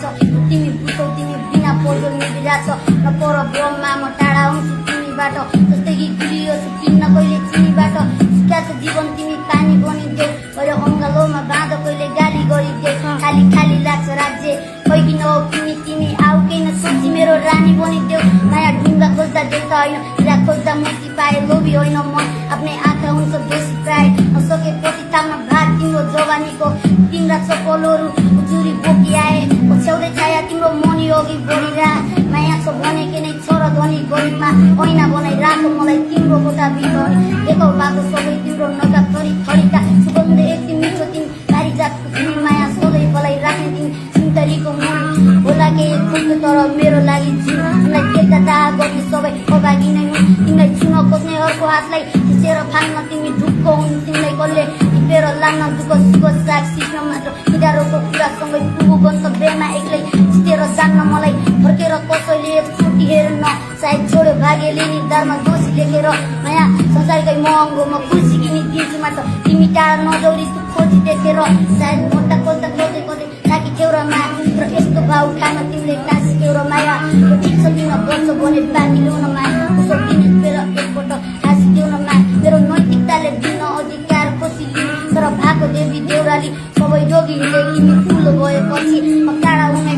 छ तिमी बुझ्छौ तिमी बिना पोजो निभिरहेछ र पर ब्रह्मा म टाढा हुन्छु तिमीबाट जस्तै कि गुलियो छु किन्न कहिले चिनीबाट सिक्का छ जीवन तिमी पानी बनिदेऊ अहिले अङ्गालोमा बाँध कहिले गाली गरिदेऊ खाली खाली लाग्छ राज्य खै किन हो तिमी आऊ केही न सोची मेरो रानी बनिदेऊ नयाँ ढुङ्गा खोज्दा देउता होइन हिरा खोज्दा मोती पाए लोभी होइन मन आफ्नै आँखा हुन्छ बेसी प्राय नसकेपछि तामा भात तिम्रो जवानीको तिम्रा चपलहरू उजुरी बोकी आए ओछ्याउँदै छाया तिम्रो मनी अघि बढिरह माया छ भनेकै नै छ र धनी गरिबमा ऐना बनाइ राखो मलाई तिम्रो कोठा भित्र देखौ भएको सबै तिम्रो नगा थरी थरीका सुगन्ध यति मिठो तिमी पारिजातको तिमी माया सधैँ बोलाइ राख्ने तिमी सुन्तलीको मन होला केही खुल्छ तर मेरो लागि जिउ तिमीलाई देख्दा दाह गर्ने सबै अभागी नै हुन् तिमीलाई छुन खोज्ने अर्को हातलाई खिचेर फाल्न तिमी ढुक्क हुन् तिमीलाई कसले टिपेर लान्न दुःख सुख साग सिक्न मात्र किरारोको कुरासँगै पुगो गन्तव्यमा एक्लै जितेर जान्न मलाई फर्केर कसैले एकचोटि हेर्न सायद छोड्यो भाग्यले निर्धारमा दोषी लेखेर नयाँ संसारकै महँगो म खुसी किनी दिन्छु मात्र तिमी टाढा नजौरी तु खोजी देखेर सायद मोटा खोज्दा खोज्दै खोज्दै थाकी थ्यौ र मा र यस्तो भाउ खान तिमीले काँसिक्यौ र माया ठिक छ तिमीलाई बन्छ भने बाँकी ल्याउन माया उसो दिने बेला एकपल्ट हाँसिदेऊ न माया मेरो नैतिकताले दिन अधिकार खोसी तर भएको देवी देउराली सबै जोगी तिमी ठुलो भएपछि म टाढा हुने